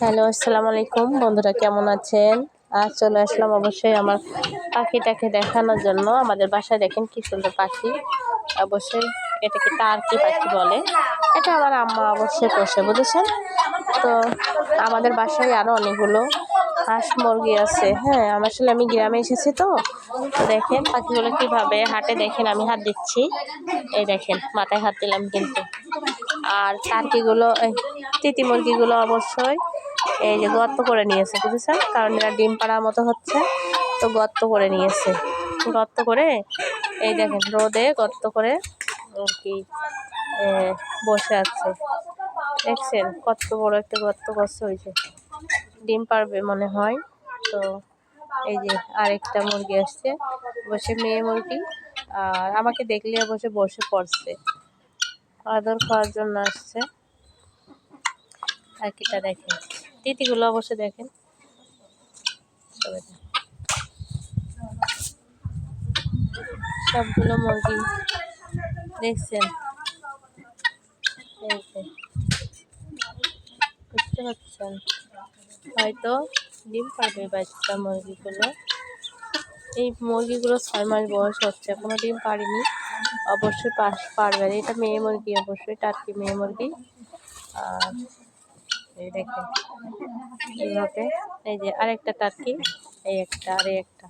Hello, আসসালামু আলাইকুম বন্ধুরা, কেমন আছেন? আজ চলে আসলাম অবশ্যই আমার পাখিটাকে দেখানোর জন্য। আমাদের বাসায় দেখেন কি সুন্দর পাখি। অবশ্যই এটাকে টার্কি পাখি বলে। এটা আমার আম্মা অবশ্যই পোষে, বুঝেছেন? তো আমাদের বাসায় আরও অনেকগুলো হাঁস মুরগি আছে। হ্যাঁ, আসলে আমি গ্রামে এসেছি তো দেখেন পাখিগুলো কীভাবে হাঁটে। দেখেন আমি হাত দিচ্ছি, এই দেখেন মাথায় হাত দিলাম কিন্তু। আর টার্কিগুলো, তিতি মুরগিগুলো অবশ্যই এই যে গর্ত করে নিয়েছে, বুঝেছেন? কারণ এরা ডিম পাড়ার মতো হচ্ছে, তো গর্ত করে নিয়েছে। গর্ত করে এই দেখেন রোদে গর্ত করে কি বসে আছে, দেখছেন? কত বড় একটা গর্ত করছে, হয়েছে ডিম পারবে মনে হয়। তো এই যে আরেকটা মুরগি আসছে, বসে মেয়ে মুরগি। আর আমাকে দেখলে বসে বসে পড়ছে, আদর খাওয়ার জন্য আসছে। পাখিটা দেখেন, তিতিগুলো অবশ্যই দেখেন সবগুলো মুরগি দেখছেন, এই যে বুঝতে পারছেন? হয়তো ডিম পারবে বাচ্চা মুরগিগুলো। এই মুরগিগুলো 6 মাস বয়স হচ্ছে, এখনো ডিম পারেনি। অবশ্যই পারবে। এটা মেয়ে মুরগি, অবশ্যই টার্কি মেয়ে মুরগি। আর এই দেখেন এইভাবে, এই যে আরেকটা টার্কি, এই একটা আর একটা,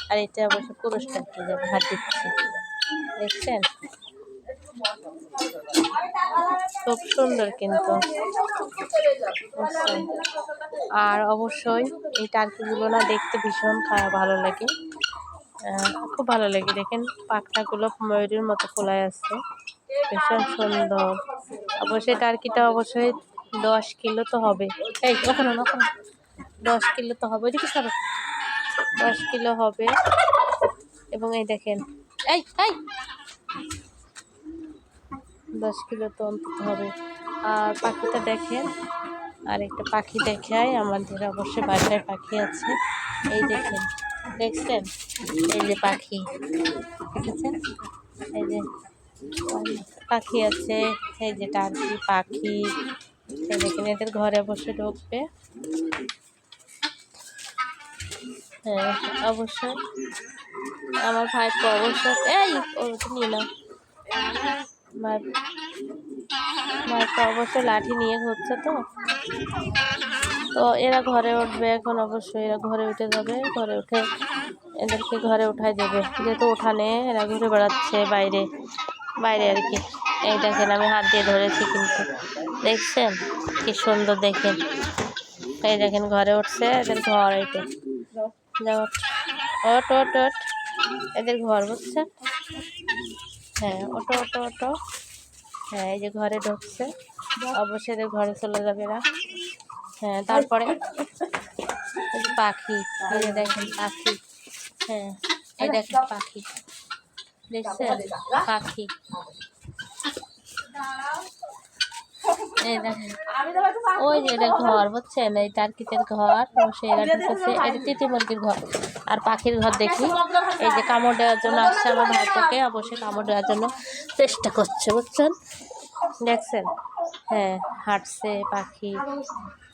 আর এটা অবশ্য পুরুষ টার্কি, যে হাত দিচ্ছি, দেখছেন? খুব সুন্দর কিন্তু। আর অবশ্যই এই টার্কিগুলো না দেখতে ভীষণ ভালো লাগে, খুব ভালো লাগে। দেখেন পাখনাগুলো ময়ূরের মতো ফোলায় আছে, ভীষণ সুন্দর। অবশ্যই টার্কিটা অবশ্যই 10 কিলো তো হবে। এই ওখানে 10 কিলো তো হবে, ওইদিকে সরো, 10 কিলো হবে। এবং এই দেখেন, এই 10 কিলো তো অন্তত হবে। আর পাখিটা দেখেন, আর একটা পাখি দেখায়, আমাদের অবশ্যই বাসায় পাখি আছে। এই দেখেন, দেখছেন? এই যে পাখি, দেখেছেন? এই যে পাখি আছে, এই যে টার্কি পাখি। এই দেখেন এদের ঘরে অবশ্যই ঢুকবে। হ্যাঁ, অবশ্যই আমার ভাইপো অবশ্যই, এই নিয়ে না, ভাইপো অবশ্যই লাঠি নিয়ে ঘুরছে। তো এরা ঘরে উঠবে এখন, অবশ্যই এরা ঘরে উঠে যাবে। ঘরে উঠে এদেরকে ঘরে উঠাই দেবে, যেহেতু উঠানে এরা ঘুরে বেড়াচ্ছে বাইরে বাইরে আর কি। এই দেখেন আমি হাত দিয়ে ধরেছি কিন্তু, দেখছেন কি সুন্দর? দেখেন, এই দেখেন ঘরে উঠছে, এদের ঘর। এইটা ওট ওট ওট, এদের ঘর, বুঝছেন? হ্যাঁ, ওটো ওটো ওটো। হ্যাঁ, এই যে ঘরে ঢুকছে, অবশ্যই এদের ঘরে চলে যাবে এরা। হ্যাঁ, তারপরে এই যে পাখি, এই যে দেখেন পাখি। হ্যাঁ, এই দেখেন পাখি, দেখছেন? পাখি, এই দেখেন ওই যে এটা ঘর, বুঝছেন? এই টার্কিদের ঘর, অবশ্যই এরা ঢুকেছে। এটা তিতি মুরগির ঘর। আর পাখির ঘর দেখি, এই যে কামড় দেওয়ার জন্য আসছে আমার ভাইপোকে, অবশ্যই কামড় দেওয়ার জন্য চেষ্টা করছে, বুঝছেন? দেখছেন? হ্যাঁ, হাঁটছে পাখি।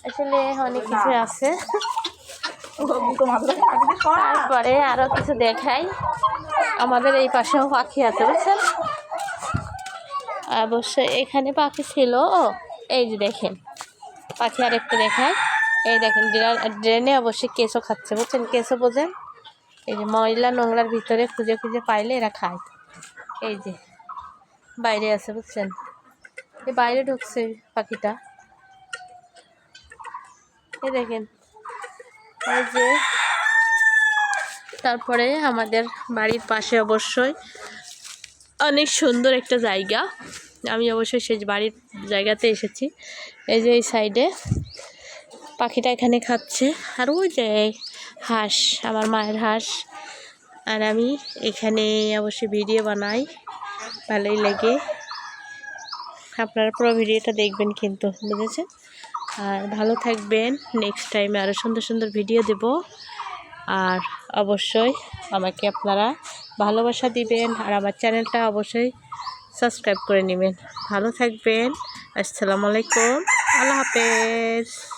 আসলে অনেক কিছু আছে। তারপরে আরো কিছু দেখাই, আমাদের এই পাশেও পাখি আছে, বুঝছেন? অবশ্যই এখানে পাখি ছিল। এই যে দেখেন পাখি, আরেকটা দেখায়। এই দেখেন ড্রেনে অবশ্যই কেঁচো খাচ্ছে, বুঝছেন? কেঁচো বোঝেন? এই যে ময়লা নোংরার ভিতরে খুঁজে খুঁজে পাইলে এরা খায়। এই যে বাইরে আছে, বুঝছেন? এই বাইরে ঢুকছে পাখিটা, এই দেখেন। এই যে তারপরে আমাদের বাড়ির পাশে অবশ্যই অনেক সুন্দর একটা জায়গা, আমি অবশ্যই সেই বাড়ির জায়গাতে এসেছি। এই যে এই সাইডে পাখিটা এখানে খাচ্ছে। আর ওই যে হাঁস, আমার মায়ের হাঁস। আর আমি এখানে অবশ্যই ভিডিও বানাই, ভালোই লাগে। আপনারা পুরো ভিডিওটা দেখবেন কিন্তু, বুঝেছেন? আর ভালো থাকবেন, নেক্সট টাইমে আরও সুন্দর সুন্দর ভিডিও দেব। আর অবশ্যই আমাকে আপনারা ভালোবাসা দিবেন, আর আমার চ্যানেলটা অবশ্যই সাবস্ক্রাইব করে নেবেন। ভালো থাকবেন, আসসালামু আলাইকুম, আল্লাহ হাফেজ।